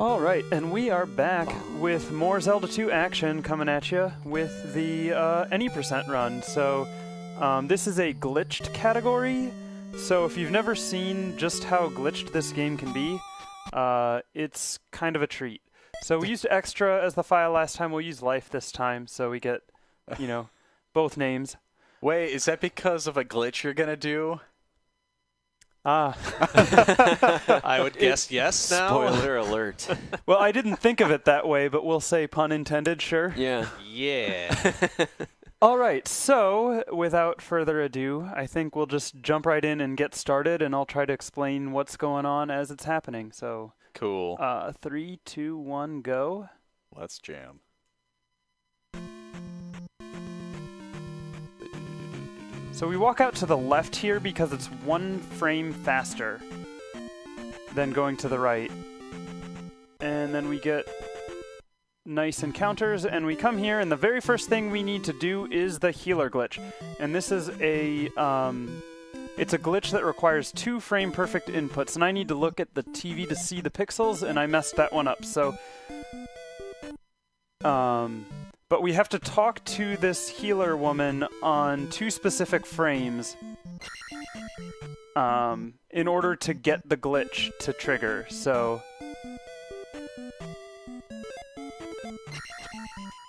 Alright, and we are back with more Zelda 2 action coming at you with the any percent run. So, this is a glitched category, so if you've never seen just how glitched this game can be, it's kind of a treat. So we used extra as the file last time, we'll use life this time, so we get, you know, both names. Wait, is that because of a glitch you're gonna do? Ah. I would guess yes now. Spoiler alert. Well, I didn't think of it that way, but we'll say pun intended, sure. Yeah. Yeah. All right, so without further ado, I think we'll just jump right in and get started, and I'll try to explain what's going on as it's happening. So, Cool. 3, 2, 1, go. Let's jam. So we walk out to the left here because it's 1 frame faster than going to the right. And then we get nice encounters, and we come here, and the very first thing we need to do is the healer glitch. And this is a, it's a glitch that requires 2 frame perfect inputs, and I need to look at the TV to see the pixels, and I messed that one up, so... But we have to talk to this healer woman on 2 specific frames in order to get the glitch to trigger, so...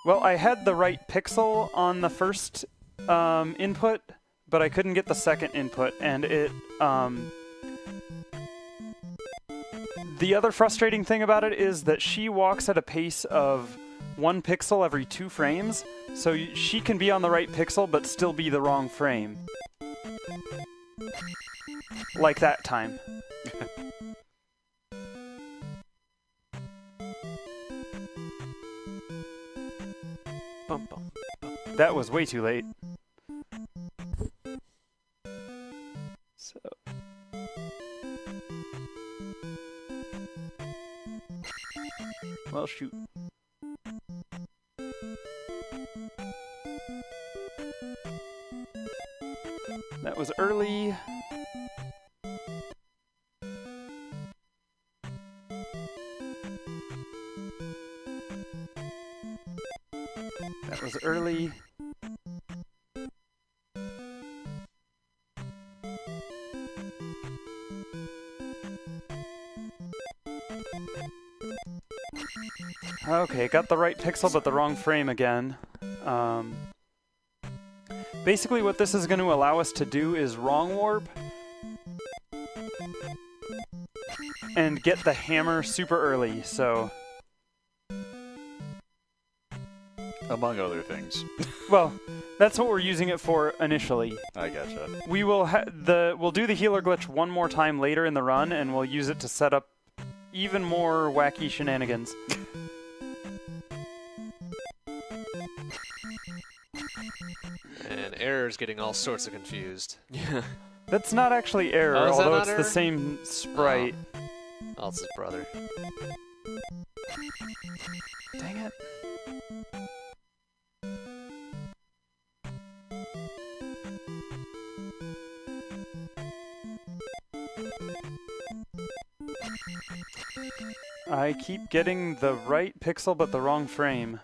Well, I had the right pixel on the first input, but I couldn't get the second input, and it... The other frustrating thing about it is that she walks at a pace of 1 pixel every 2 frames, so she can be on the right pixel but still be the wrong frame. Like that time. Bum, bum, bum. That was way too late. So... Well, shoot. That was early. That was early. Okay, got the right pixel but the wrong frame again. Basically what this is going to allow us to do is wrong warp and get the hammer super early, so... Among other things. Well, that's what we're using it for initially. I gotcha. We will we'll do the healer glitch one more time later in the run, and we'll use it to set up even more wacky shenanigans. And Error's getting all sorts of confused. Yeah. That's not actually error, Oh, is that although not it's error? the same sprite. Oh, it's his brother. Dang it. I keep getting the right pixel but the wrong frame.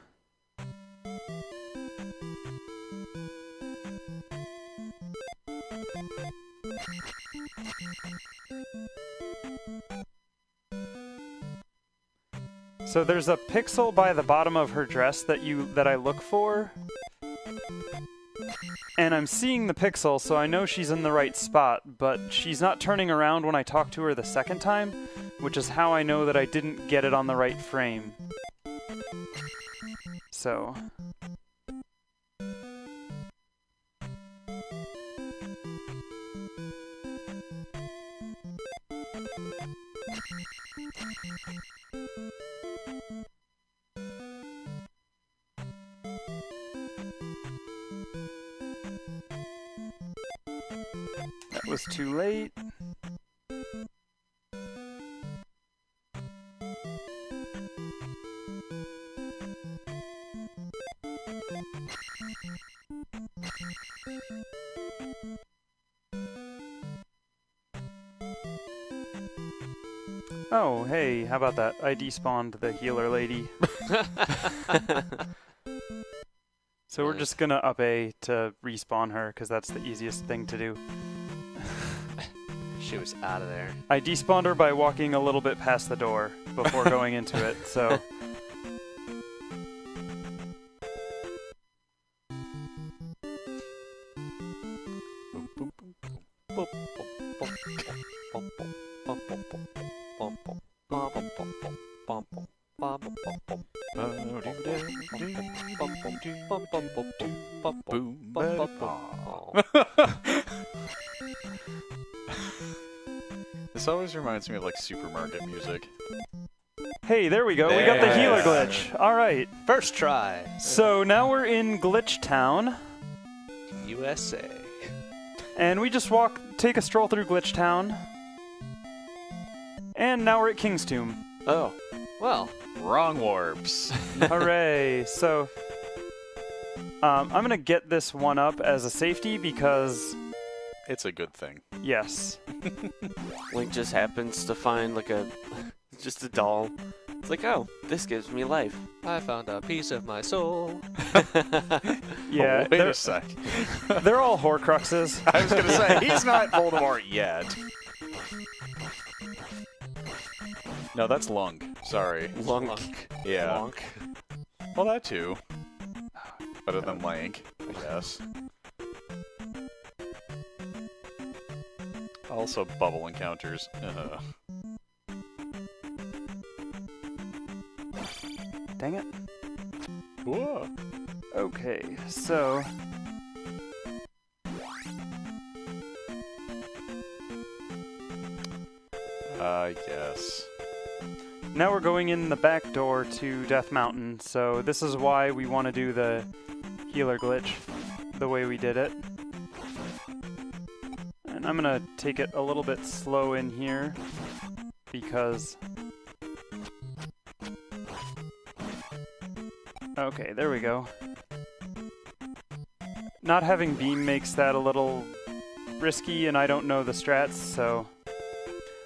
So there's a pixel by the bottom of her dress that I look for. And I'm seeing the pixel, so I know she's in the right spot, but she's not turning around when I talk to her the second time, which is how I know that I didn't get it on the right frame. So... That was too late. Oh, hey, how about that? I despawned the healer lady. So we're just gonna up A to respawn her, because that's the easiest thing to do. She was out of there. I despawned her by walking a little bit past the door before going into it, so... This always reminds me of like supermarket music. Hey, there we go. We got the healer glitch. All right. First try. So now we're in Glitch Town, USA. and we just take a stroll through Glitch Town, and now we're at King's Tomb. Oh. Well, Wrong warps. Hooray! So I'm gonna get this one up as a safety because It's a good thing. yes. Link just happens to find like just a doll. It's like, oh, this gives me life. I found a piece of my soul. Yeah, Oh, wait a sec. they're all Horcruxes. I was gonna say he's not Voldemort yet. No, that's Lunk. Sorry. Lunk. Yeah. Bonk. Well, that too. Better than Lank, I guess. Also, bubble encounters. Dang it. Whoa. Okay, so Yes. now we're going in the back door to Death Mountain. So this is why we want to do the healer glitch the way we did it. And I'm gonna take it a little bit slow in here because... Okay, there we go. Not having beam makes that a little risky, and I don't know the strats, so...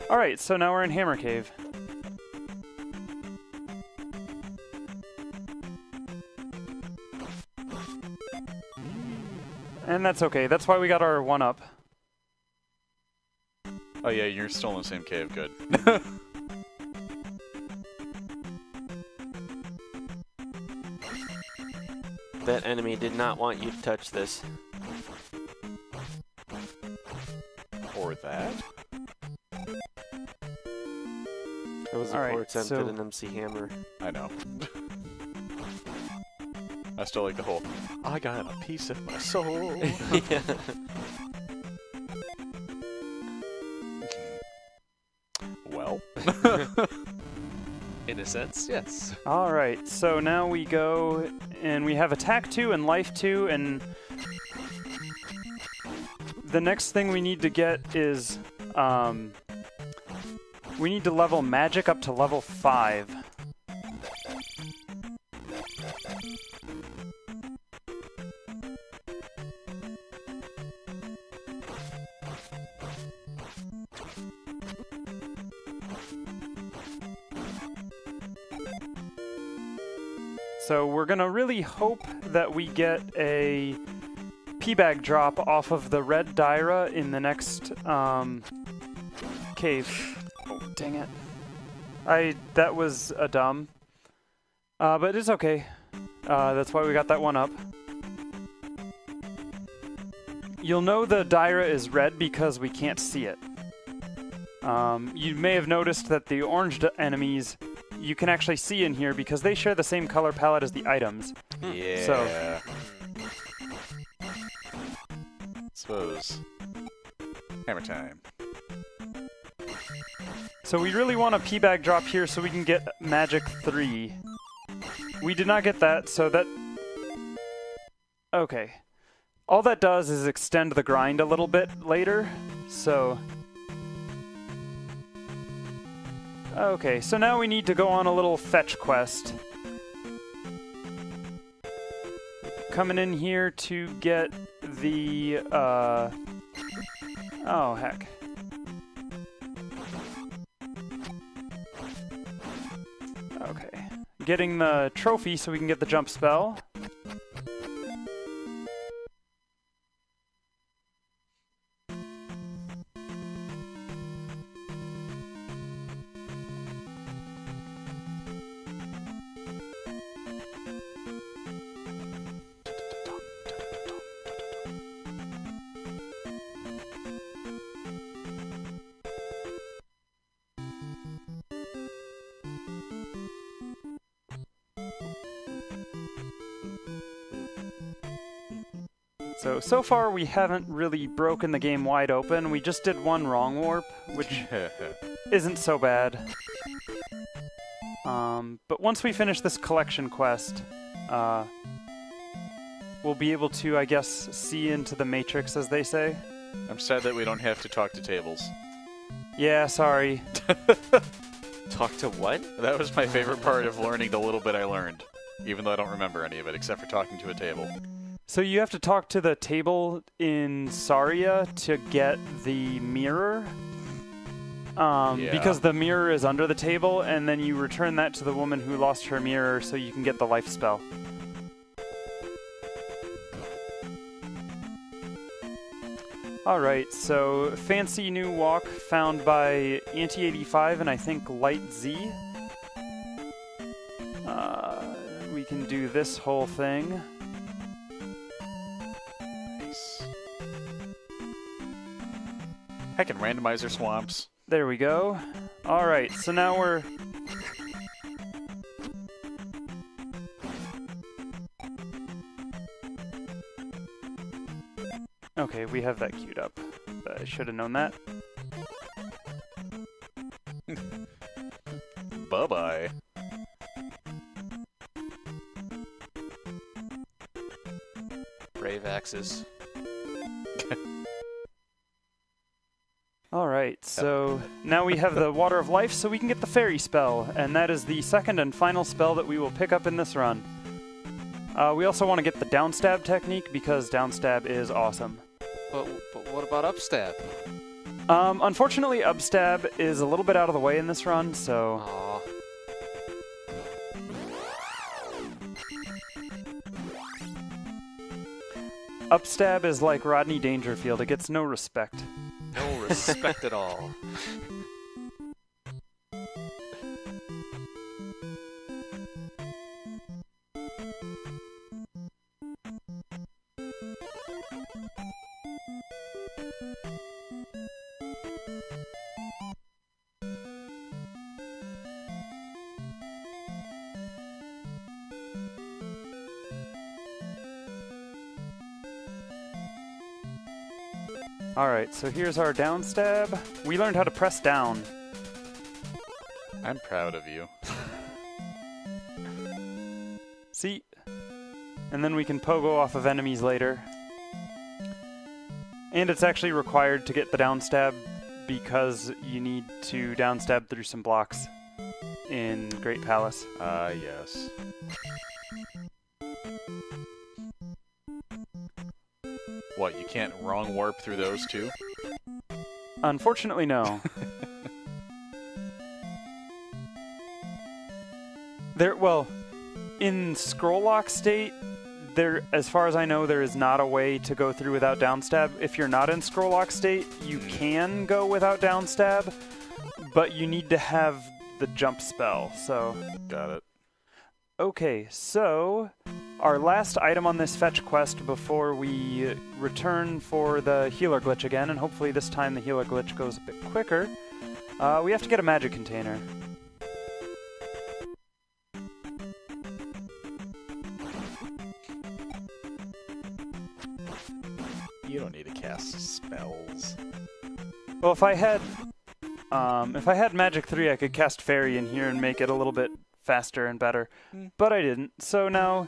Alright, so now we're in Hammer Cave. And that's okay, that's why we got our 1-up. Oh yeah, you're still in the same cave. Good. That enemy did not want you to touch this. Or that. It was a Alright, poor attempt so- at an MC hammer. I know. I still like the whole, I got a piece of my soul. Yeah. Well. In a sense, yes. Alright, so now we go and we have attack 2 and life 2, and the next thing we need to get is we need to level magic up to level 5. So we're gonna really hope that we get a P-bag drop off of the red Dyra in the next cave. Oh, dang it. That was a dumb. But it's okay. That's why we got that 1-up. You'll know the Dyra is red because we can't see it. You may have noticed that the orange enemies you can actually see in here because they share the same color palette as the items. Yeah. So- Suppose. Hammer time. So we really want a P-bag drop here so we can get magic 3. We did not get that, so that... Okay. All that does is extend the grind a little bit later, so... Okay, so now we need to go on a little fetch quest. Coming in here to get the, oh, heck. getting the trophy so we can get the jump spell. So far we haven't really broken the game wide open. We just did one wrong warp, which isn't so bad. But once we finish this collection quest, we'll be able to, I guess, see into the Matrix, as they say. I'm sad that we don't have to talk to tables. Yeah, sorry. Talk to what? That was my favorite part of learning the little bit I learned, even though I don't remember any of it, except for talking to a table. So you have to talk to the table in Saria to get the mirror. Yeah. Because the mirror is under the table, and then you return that to the woman who lost her mirror so you can get the life spell. Alright, so fancy new walk found by Anti-85 and I think Light Z. We can do this whole thing. Heck, and randomizer swamps. There we go. Alright, so now we're... Okay, we have that queued up. I should have known that. Bye-bye. Brave axes. Alright, so now we have the Water of Life, so we can get the Fairy spell, and that is the second and final spell that we will pick up in this run. We also want to get the downstab technique, because downstab is awesome. But what about upstab? Unfortunately, upstab is a little bit out of the way in this run, so... Aw. Upstab is like Rodney Dangerfield, it gets no respect. No respect at all. Alright, so here's our downstab. We learned how to press down. I'm proud of you. See? And then we can pogo off of enemies later. And it's actually required to get the downstab because you need to downstab through some blocks in Great Palace. Ah, yes. What, you can't wrong warp through those two? Unfortunately, no. Well, in scroll lock state, as far as I know, there is not a way to go through without downstab. If you're not in scroll lock state, you can go without downstab, but you need to have the jump spell, so... Got it. Okay, so our last item on this fetch quest before we return for the healer glitch again, and hopefully this time the healer glitch goes a bit quicker, we have to get a magic container. You don't need to cast spells. Well, if I had Magic 3, I could cast Fairy in here and make it a little bit faster and better, but I didn't. So now,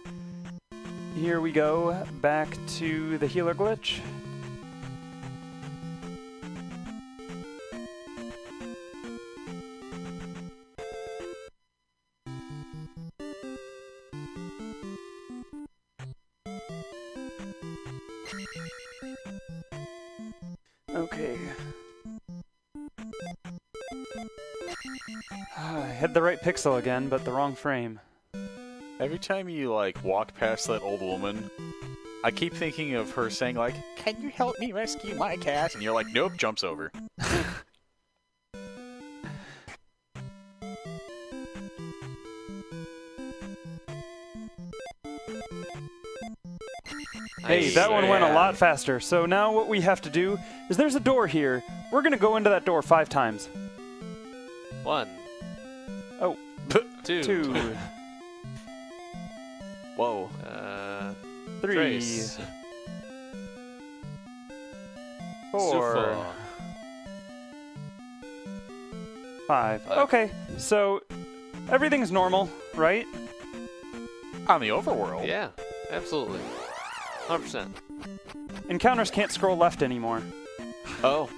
here we go, back to the healer glitch. Okay. I had the right pixel again, but the wrong frame. Every time you, like, walk past that old woman, I keep thinking of her saying, like, "Can you help me rescue my cat?" And you're like, "Nope," jumps over. Hey, that one went a lot faster. So now what we have to do is there's a door here. We're going to go into that door 5 times. 1. Oh. 2. 2. Whoa. 3. Trace. 4. Sufa. 5. Okay, so everything's normal, right? On the overworld? Yeah, absolutely. 100%. Encounters can't scroll left anymore. Oh.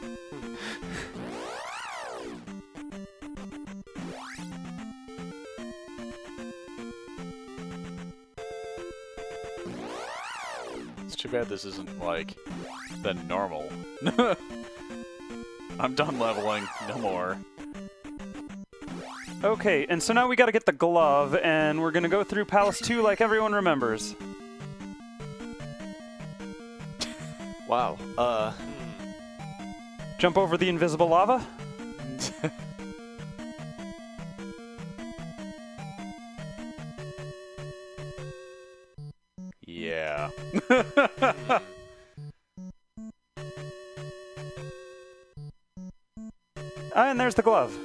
It's too bad this isn't, like, the normal. I'm done leveling. No more. Okay, and so now we gotta get the glove, and we're gonna go through Palace 2 like everyone remembers. Wow. Jump over the invisible lava. Yeah. And there's the glove.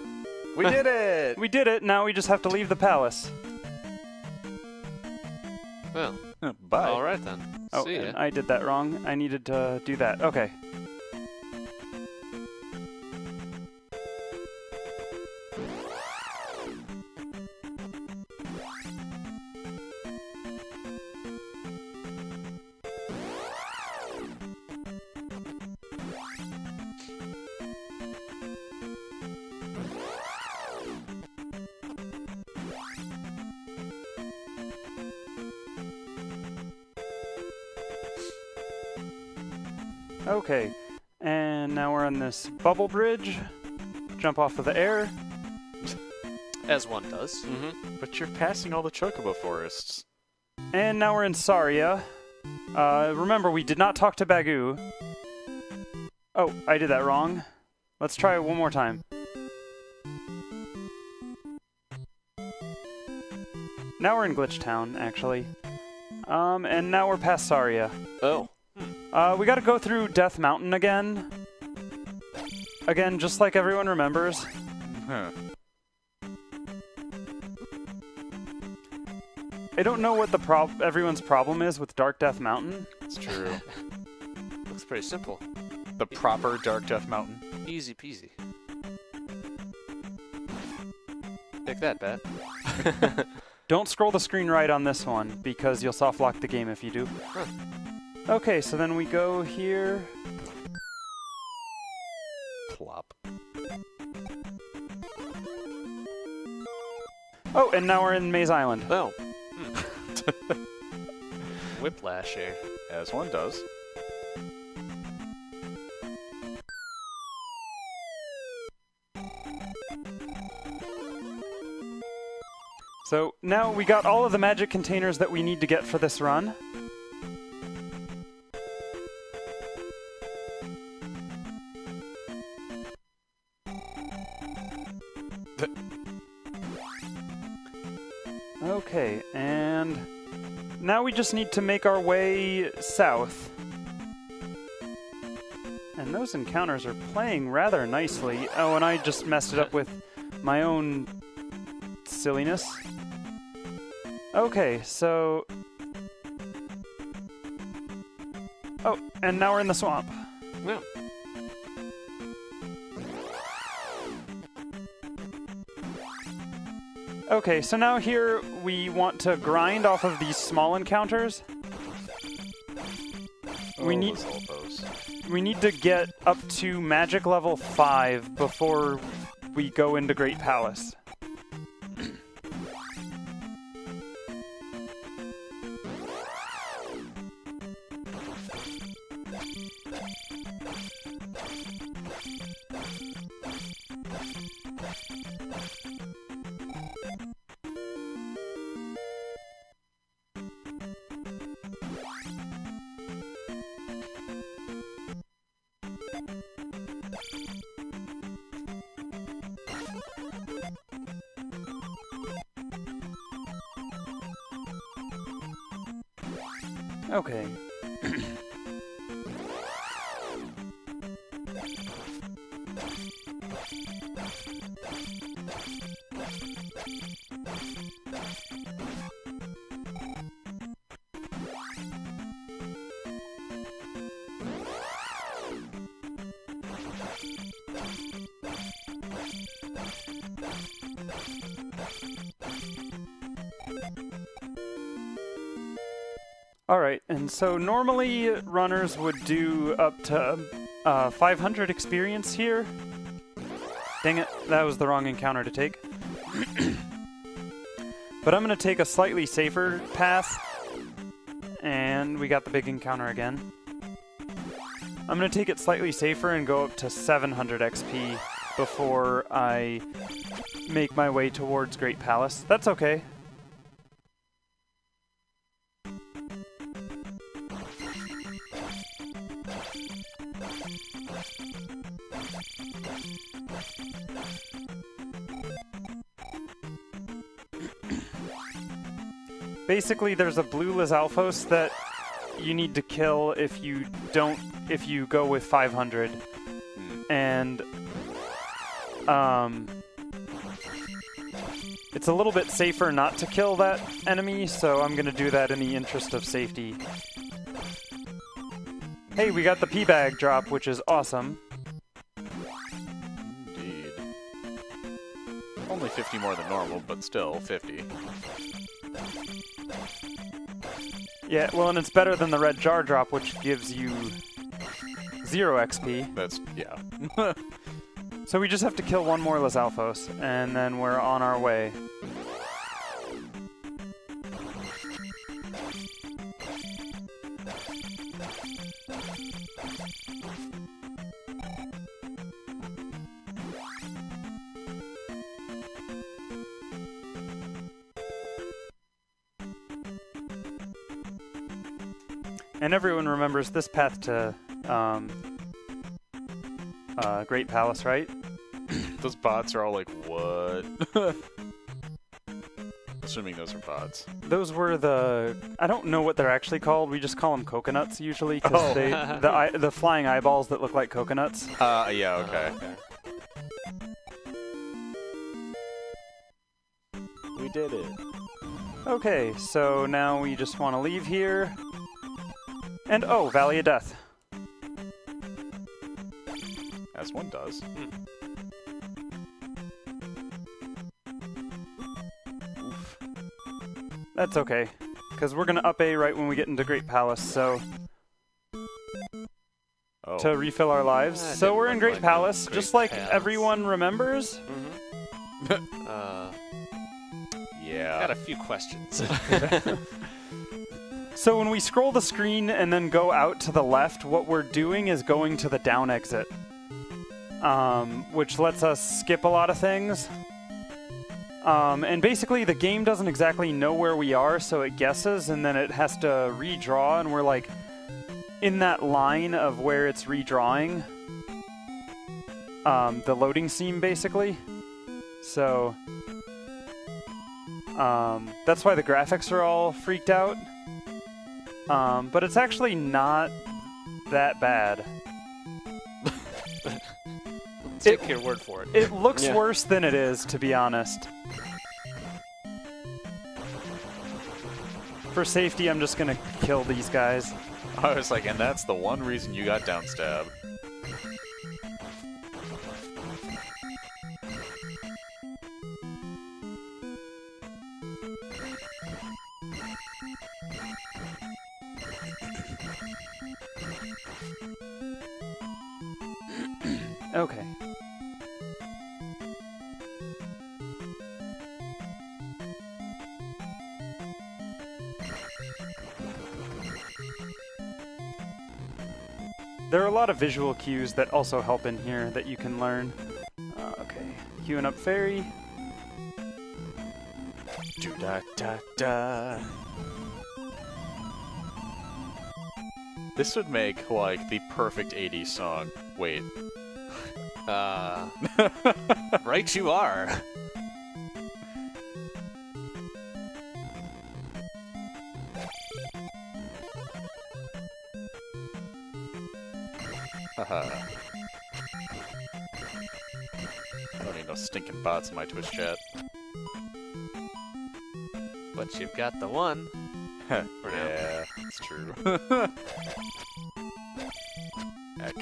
We did it! We did it, now we just have to leave the palace. Well, Bye. all right then. Oh, See ya. and I did that wrong. I needed to do that. Okay. Okay, and now we're on this bubble bridge. Jump off of the air. As one does. Mm-hmm. But you're passing all the chocobo forests. And now we're in Saria. Remember, we did not talk to Bagu. Oh, I did that wrong. Let's try it one more time. Now we're in Glitch Town, actually. And now we're past Saria. Oh. We gotta go through Death Mountain again. Again, just like everyone remembers. Huh. I don't know what everyone's problem is with Dark Death Mountain. It's true. Looks pretty simple. The proper Dark Death Mountain. Easy peasy. Take that, Bat. Don't scroll the screen right on this one, because you'll soft lock the game if you do. Huh. Okay, so then we go here. Plop. Oh, and now we're in Maze Island. Oh. Whiplash here. As one does. So now we got all of the magic containers that we need to get for this run. Okay, and now we just need to make our way south. And those encounters are playing rather nicely. Oh, and I just messed it up with my own silliness. Okay, so... Oh, and now we're in the swamp. Yeah. Okay, so now here we want to grind off of these small encounters. We need to get up to magic level 5 before we go into Great Palace. Okay. Alright, and so normally runners would do up to 500 experience here. Dang it, that was the wrong encounter to take. But I'm going to take a slightly safer path, and we got the big encounter again. I'm going to take it slightly safer and go up to 700 XP before I make my way towards Great Palace. That's okay. Basically, there's a blue Lizalfos that you need to kill if you go with 500. And it's a little bit safer not to kill that enemy, so I'm going to do that in the interest of safety. Hey, we got the P-Bag drop, which is awesome. Indeed. Only 50 more than normal, but still 50. Yeah, well, and it's better than the red jar drop, which gives you 0 XP. That's, yeah. So we just have to kill one more Lizalfos, and then we're on our way. And everyone remembers this path to Great Palace, right? Those bots are all like, what? Assuming those are bots. Those were the... I don't know what they're actually called. We just call them coconuts usually, because the flying eyeballs that look like coconuts. Yeah, okay. We did it. Okay, so now we just want to leave here. And oh, Valley of Death. As one does. Oof. That's okay, because we're going to up A right when we get into Great Palace, so... Oh. To refill our lives. So we're in Great Palace, Great just like Palace. everyone remembers. Yeah. I got a few questions. So when we scroll the screen and then go out to the left, what we're doing is going to the down exit, which lets us skip a lot of things. And basically the game doesn't exactly know where we are, so it guesses, and then it has to redraw, and we're like in that line of where it's redrawing the loading seam, basically. So that's why the graphics are all freaked out. But it's actually not that bad. Take your word for it. It looks worse than it is, to be honest. For safety, I'm just gonna kill these guys. I was like, and that's the one reason you got downstab. Okay. There are a lot of visual cues that also help in here that you can learn. Okay, queuing up fairy. Do-da-da-da. This would make, like, the perfect 80s song. Wait. Right you are. Haha. I don't need no stinking bots in my Twitch chat. But you've got the one. For now. Yeah, it's true. Heck.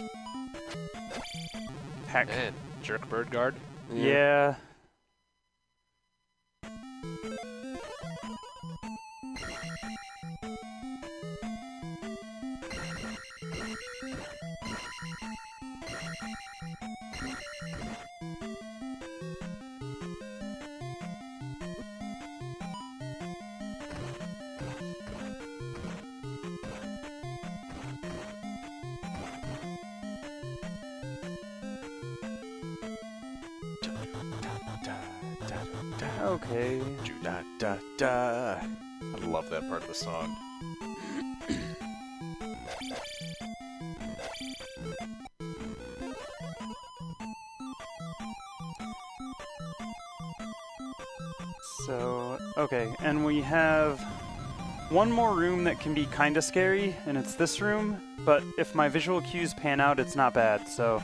Heck. And jerk bird guard. Yeah. Okay. Do da da da. I love that part of the song. So, okay, and we have one more room that can be kind of scary, and it's this room, but if my visual cues pan out, it's not bad, so...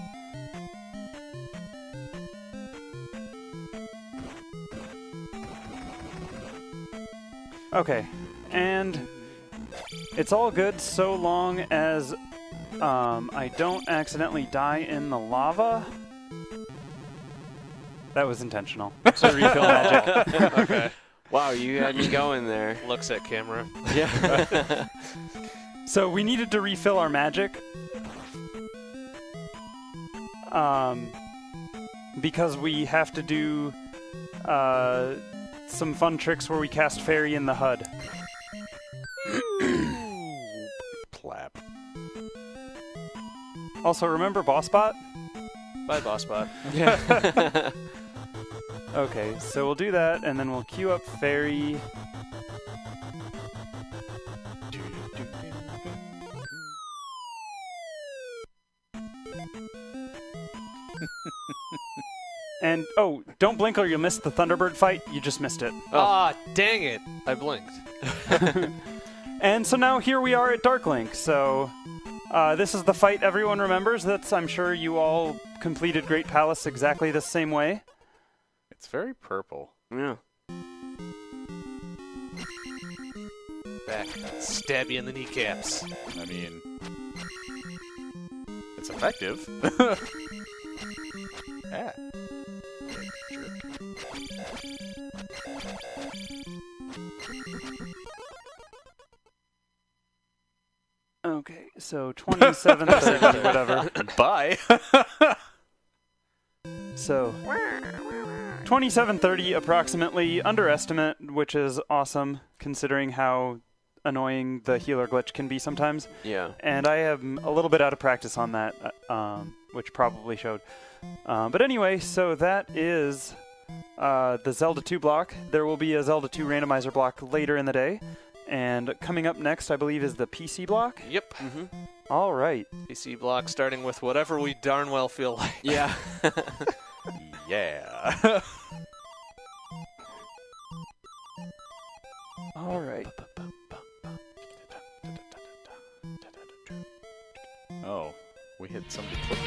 Okay, and it's all good so long as I don't accidentally die in the lava. That was intentional. So refill magic. Okay. Wow, you had me going there. Looks at camera. Yeah. So we needed to refill our magic. Because we have to do some fun tricks where we cast fairy in the HUD. Plap. Also, remember Bossbot? Bye, boss bot. Yeah. Okay, so we'll do that, and then we'll queue up fairy. And, oh, don't blink or you'll miss the Thunderbird fight. You just missed it. Ah, dang it. I blinked. And so now here we are at Darklink. So this is the fight everyone remembers. That's, I'm sure you all completed Great Palace exactly the same way. It's very purple. Yeah. Back. Stab you in the kneecaps. I mean, it's effective. Ah. Jerk. Okay, so 2730, whatever. Bye. So 2730 approximately, underestimate, which is awesome considering how annoying the healer glitch can be sometimes. Yeah. And I am a little bit out of practice on that, which probably showed. But anyway, so that is the Zelda 2 block. There will be a Zelda 2 randomizer block later in the day. And coming up next, I believe, is the PC block. Yep. Mm-hmm. All right. PC block starting with whatever we darn well feel like. Yeah. Yeah. All right. Oh, we hit somebody close.